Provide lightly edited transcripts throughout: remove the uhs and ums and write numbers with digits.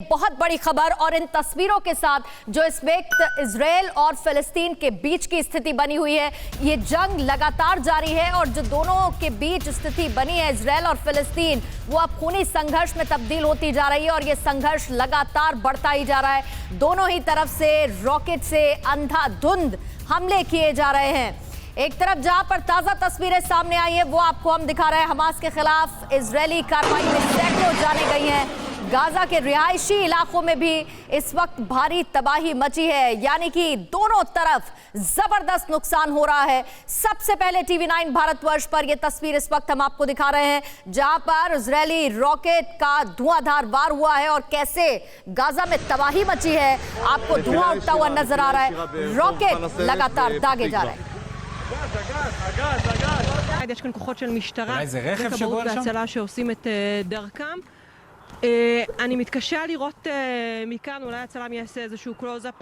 बहुत बड़ी खबर और इन तस्वीरों के साथ जो इस वक्त इजराइल और फिलिस्तीन के बीच की स्थिति बनी हुई है, ये जंग लगातार जारी है और जो दोनों के बीच स्थिति बनी है इजराइल और फिलिस्तीन, वो अब खूनी संघर्ष में तब्दील होती जा रही है और ये संघर्ष लगातार बढ़ता ही जा रहा है। दोनों ही तरफ से रॉकेट से अंधाधुंध हमले किए जा रहे हैं। एक तरफ जहां पर ताजा तस्वीरें सामने आई है वो आपको हम दिखा रहे हैं। हमास के खिलाफ इजरायली कार्रवाई में सैकड़ों जाने गई हैं। गाजा के रिहायशी इलाकों में भी इस वक्त भारी तबाही मची है, यानी कि दोनों तरफ जबरदस्त नुकसान हो रहा है। सबसे पहले टीवी9 भारतवर्ष पर यह तस्वीर इस वक्त हम आपको दिखा रहे हैं जहां पर इजरायली रॉकेट का धुआंधार वार हुआ है और कैसे गाजा में तबाही मची है। आपको धुआं उठता हुआ नजर आ रहा है, रॉकेट लगातार दागे जा रहे हैं। יש כאן כוחות של משטרה וכבאות והצלה שעושים את דרכם. אני מתקשה לראות מכאן, אולי הצלם יעשה איזשהו קלוז-אפ.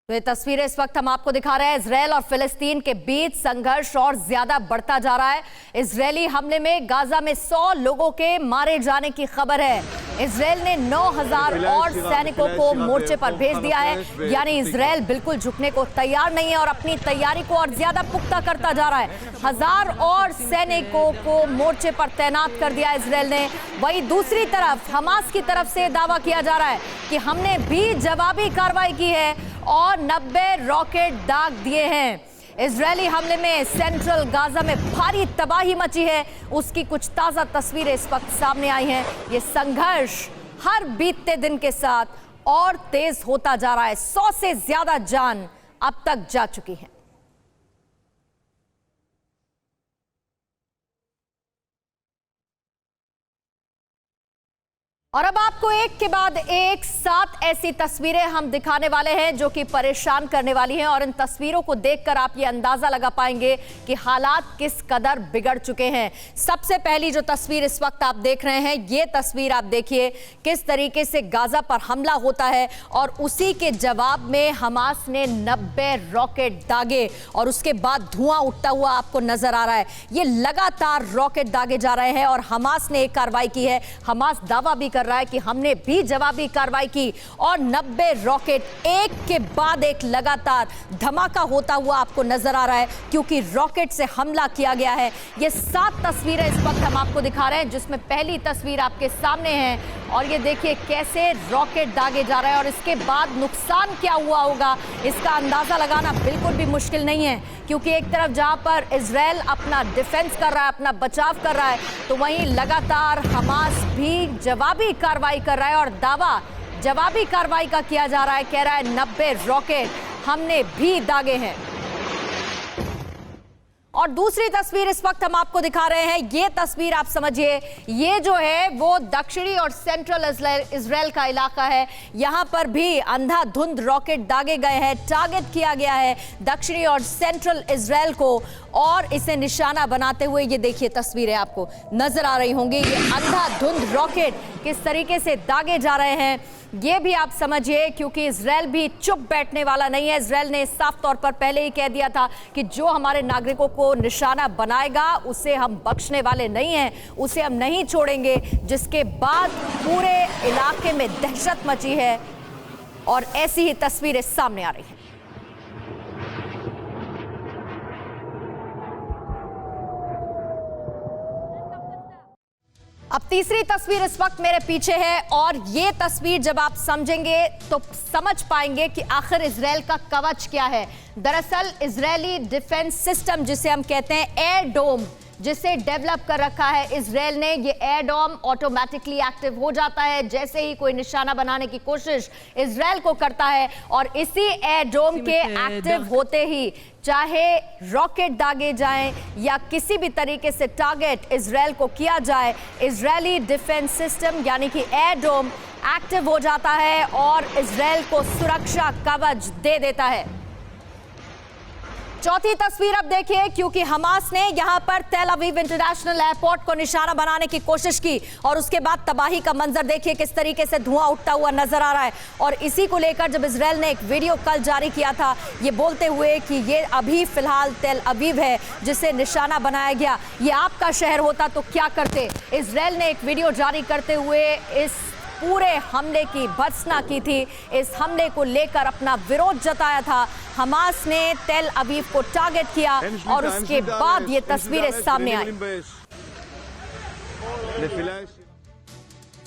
तो ये तस्वीरें इस वक्त हम आपको दिखा रहे हैं। इजराइल और फिलिस्तीन के बीच संघर्ष और ज्यादा बढ़ता जा रहा है। इजरायली हमले में गाजा में 100 लोगों के मारे जाने की खबर है। इजराइल ने 9000 और सैनिकों को मोर्चे पर भेज दिया है, यानी इजराइल बिल्कुल झुकने को तैयार नहीं है और अपनी तैयारी को और ज्यादा पुख्ता करता जा रहा है। 1000 और सैनिकों को मोर्चे पर तैनात कर दिया इजराइल ने। वहीं दूसरी तरफ हमास की तरफ से दावा किया जा रहा है कि हमने भी जवाबी कार्रवाई की है और 90 रॉकेट दाग दिए हैं। इजरायली हमले में सेंट्रल गाजा में भारी तबाही मची है, उसकी कुछ ताजा तस्वीरें इस वक्त सामने आई हैं। ये संघर्ष हर बीतते दिन के साथ और तेज होता जा रहा है। 100 से ज्यादा जान अब तक जा चुकी हैं। और अब आपको एक के बाद एक 7 ऐसी तस्वीरें हम दिखाने वाले हैं जो कि परेशान करने वाली हैं और इन तस्वीरों को देखकर आप ये अंदाजा लगा पाएंगे कि हालात किस कदर बिगड़ चुके हैं। सबसे पहली जो तस्वीर इस वक्त आप देख रहे हैं, ये तस्वीर आप देखिए किस तरीके से गाजा पर हमला होता है और उसी के जवाब में हमास ने 90 रॉकेट दागे और उसके बाद धुआं उठता हुआ आपको नजर आ रहा है। ये लगातार रॉकेट दागे जा रहे हैं और हमास ने एक कार्रवाई की है। हमास दावा भी रहा है कि हमने भी जवाबी कार्रवाई की और 90 रॉकेट एक के बाद एक लगातार धमाका होता हुआ आपको नजर आ रहा है, क्योंकि रॉकेट से हमला किया गया है। ये 7 तस्वीरें इस वक्त हम आपको दिखा रहे हैं, जिसमें पहली तस्वीर आपके सामने है और ये देखिए कैसे रॉकेट दागे जा रहा है और इसके बाद नुकसान क्या हुआ होगा इसका अंदाजा लगाना बिल्कुल भी मुश्किल नहीं है, क्योंकि एक तरफ जहां पर इजराइल अपना डिफेंस कर रहा है, अपना बचाव कर रहा है, तो वहीं लगातार हमास भी जवाबी कार्रवाई कर रहा है और दावा जवाबी कार्रवाई का किया जा रहा है। कह रहा है 90 रॉकेट हमने भी दागे हैं। और दूसरी तस्वीर इस वक्त हम आपको दिखा रहे हैं। ये तस्वीर आप समझिए, ये जो है वो दक्षिणी और सेंट्रल इजराइल का इलाका है। यहां पर भी अंधाधुंध रॉकेट दागे गए हैं, टारगेट किया गया है दक्षिणी और सेंट्रल इजराइल को और इसे निशाना बनाते हुए ये देखिए तस्वीरें आपको नजर आ रही होंगी। ये अंधाधुंध रॉकेट किस तरीके से दागे जा रहे हैं ये भी आप समझिए, क्योंकि इजराइल भी चुप बैठने वाला नहीं है। इजराइल ने साफ तौर पर पहले ही कह दिया था कि जो हमारे नागरिकों को निशाना बनाएगा उसे हम बख्शने वाले नहीं हैं, उसे हम नहीं छोड़ेंगे, जिसके बाद पूरे इलाके में दहशत मची है और ऐसी ही तस्वीरें सामने आ रही हैं। अब तीसरी तस्वीर इस वक्त मेरे पीछे है और ये तस्वीर जब आप समझेंगे तो समझ पाएंगे कि आखिर इजराइल का कवच क्या है। दरअसल इजरायली डिफेंस सिस्टम जिसे हम कहते हैं एयर डोम, जिसे डेवलप कर रखा है इजराइल ने, ये एयर डोम ऑटोमेटिकली एक्टिव हो जाता है जैसे ही कोई निशाना बनाने की कोशिश इजराइल को करता है और इसी एयर डोम के एक्टिव होते ही चाहे रॉकेट दागे जाएं या किसी भी तरीके से टारगेट इजराइल को किया जाए, इजरायली डिफेंस सिस्टम यानी कि एयर डोम एक्टिव हो जाता है और इजराइल को सुरक्षा कवच दे देता है। चौथी तस्वीर अब देखिए, क्योंकि हमास ने यहां पर तेल अवीव इंटरनेशनल एयरपोर्ट को निशाना बनाने की कोशिश की और उसके बाद तबाही का मंजर देखिए, किस तरीके से धुआं उठता हुआ नजर आ रहा है। और इसी को लेकर जब इजराइल ने एक वीडियो कल जारी किया था, ये बोलते हुए कि ये अभी फिलहाल तेल अवीव है जिसे निशाना बनाया गया, ये आपका शहर होता तो क्या करते। इजराइल ने एक वीडियो जारी करते हुए इस पूरे हमले की भर्त्सना की थी, इस हमले को लेकर अपना विरोध जताया था। हमास ने तेल अवीव को टारगेट किया और उसके बाद ये तस्वीरें सामने आई।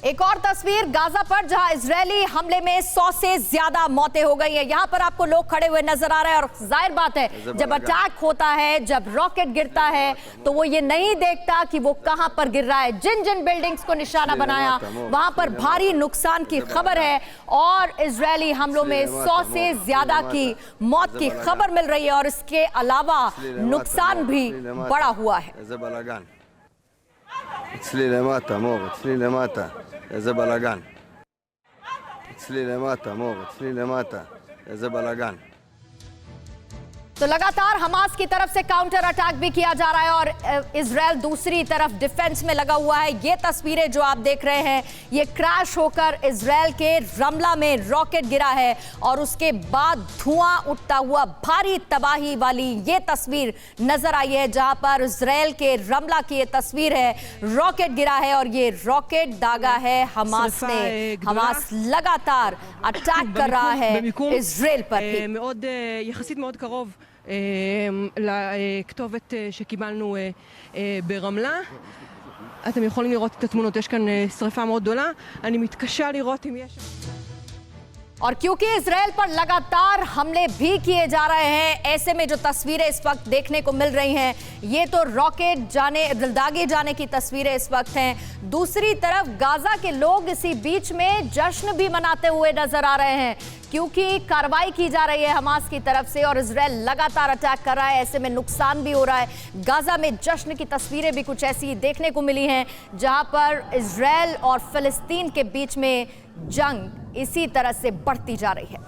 एक और तस्वीर गाजा पर, जहां इजरायली हमले में 100 से ज्यादा मौतें हो गई हैं। यहां पर आपको लोग खड़े हुए नजर आ रहे हैं और जाहिर बात है, जब अटैक होता है, जब रॉकेट गिरता है, तो वो ये नहीं देखता कि वो कहां पर गिर रहा है। जिन जिन बिल्डिंग्स को निशाना बनाया वहां पर भारी नुकसान की खबर है और इजरायली हमलों में 100 से ज्यादा की मौत की खबर मिल रही है और इसके अलावा नुकसान भी बड़ा हुआ है। אצלי למטה, מור, אצלי למטה, איזה בלגן. אצלי למטה, מור, אצלי למטה, איזה בלגן. तो लगातार हमास की तरफ से काउंटर अटैक भी किया जा रहा है और इजराइल दूसरी तरफ डिफेंस में लगा हुआ है। ये तस्वीरें जो आप देख रहे हैं, ये क्रैश होकर इजराइल के रमला में रॉकेट गिरा है और उसके बाद धुआं उठता हुआ भारी तबाही वाली ये तस्वीर नजर आई है, जहां पर इजराइल के रमला की ये तस्वीर है। रॉकेट गिरा है और ये रॉकेट दागा है हमास ने। हमास लगातार अटैक कर रहा है इजराइल पर भी। יחסית מאוד קרוב לכתובת שקיבלנו ברמלה. אתם יכולים לראות את התמונות, יש כאן שריפה מאוד גדולה. אני מתקשה לראות אם יש... और क्योंकि इजराइल पर लगातार हमले भी किए जा रहे हैं, ऐसे में जो तस्वीरें इस वक्त देखने को मिल रही हैं, ये तो रॉकेट दागे जाने की तस्वीरें इस वक्त हैं। दूसरी तरफ गाजा के लोग इसी बीच में जश्न भी मनाते हुए नजर आ रहे हैं, क्योंकि कार्रवाई की जा रही है हमास की तरफ से और इजराइल लगातार अटैक कर रहा है। ऐसे में नुकसान भी हो रहा है। गाजा में जश्न की तस्वीरें भी कुछ ऐसी देखने को मिली हैं, जहां पर इजराइल और फिलिस्तीन के बीच में जंग इसी तरह से बढ़ती जा रही है।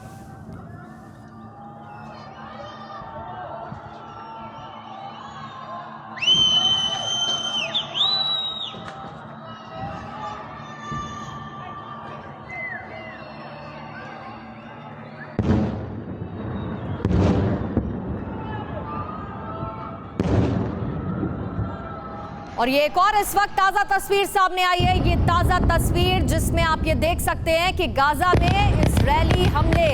और ये एक और इस वक्त ताज़ा तस्वीर सामने आई है। ये ताज़ा तस्वीर जिसमें आप ये देख सकते हैं कि गाजा में इजरायली हमले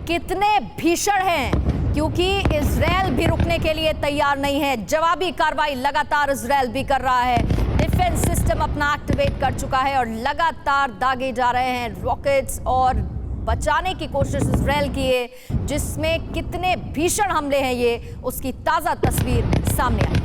कितने भीषण हैं, क्योंकि इजरायल भी रुकने के लिए तैयार नहीं है। जवाबी कार्रवाई लगातार इजरायल भी कर रहा है। डिफेंस सिस्टम अपना एक्टिवेट कर चुका है और लगातार दागे जा रहे हैं रॉकेट्स और बचाने की कोशिश इजरायल की है, जिसमें कितने भीषण हमले हैं ये उसकी ताज़ा तस्वीर सामने आई।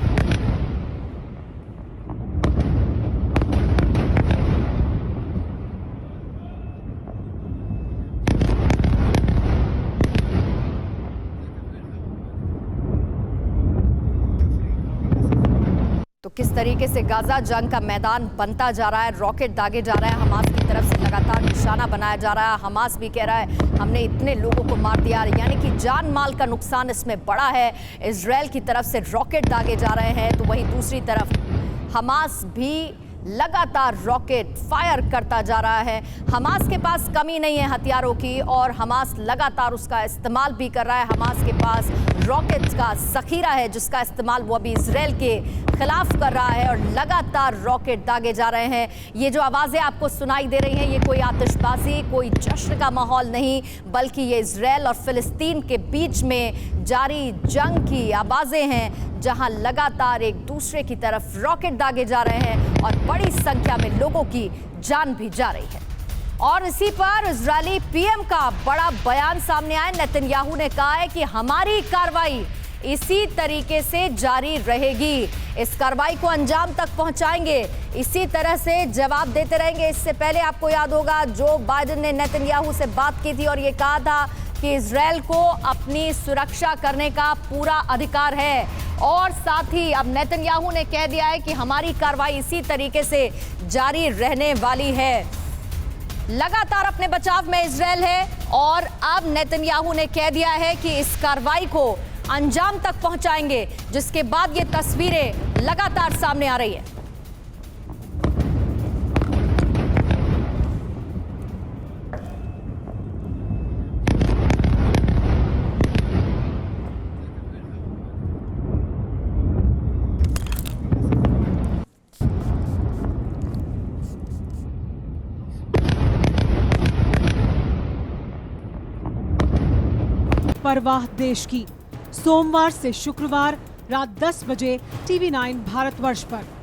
तो किस तरीके से गाजा जंग का मैदान बनता जा रहा है, रॉकेट दागे जा रहा है, हमास की तरफ से लगातार निशाना बनाया जा रहा है। हमास भी कह रहा है हमने इतने लोगों को मार दिया, यानी कि जान माल का नुकसान इसमें बड़ा है। इजराइल की तरफ से रॉकेट दागे जा रहे हैं, तो वहीं दूसरी तरफ हमास भी लगातार रॉकेट फायर करता जा रहा है। हमास के पास कमी नहीं है हथियारों की और हमास लगातार उसका इस्तेमाल भी कर रहा है। हमास के पास रॉकेट्स का ज़ख़ीरा है जिसका इस्तेमाल वो अभी इजराइल के खिलाफ कर रहा है और लगातार रॉकेट दागे जा रहे हैं। ये जो आवाज़ें आपको सुनाई दे रही हैं, ये कोई आतिशबाजी, कोई जश्न का माहौल नहीं, बल्कि ये इजराइल और फिलिस्तीन के बीच में जारी जंग की आवाज़ें हैं, जहां लगातार एक दूसरे की तरफ रॉकेट दागे जा रहे हैं और बड़ी संख्या में लोगों की जान भी जा रही है। और इसी पर इजरायली पीएम का बड़ा बयान सामने आया। नेतन्याहू ने कहा है कि हमारी कार्रवाई इसी तरीके से जारी रहेगी, इस कार्रवाई को अंजाम तक पहुंचाएंगे, इसी तरह से जवाब देते रहेंगे। इससे पहले आपको याद होगा जो बाइडेन ने नेतन्याहू से बात की थी और ये कहा था कि इजराइल को अपनी सुरक्षा करने का पूरा अधिकार है और साथ ही अब नेतन्याहू ने कह दिया है कि हमारी कार्रवाई इसी तरीके से जारी रहने वाली है। लगातार अपने बचाव में इजराइल है और अब नेतन्याहू ने कह दिया है कि इस कार्रवाई को अंजाम तक पहुंचाएंगे, जिसके बाद ये तस्वीरें लगातार सामने आ रही है। परवाह देश की, सोमवार से शुक्रवार रात 10 बजे TV9 भारतवर्ष पर।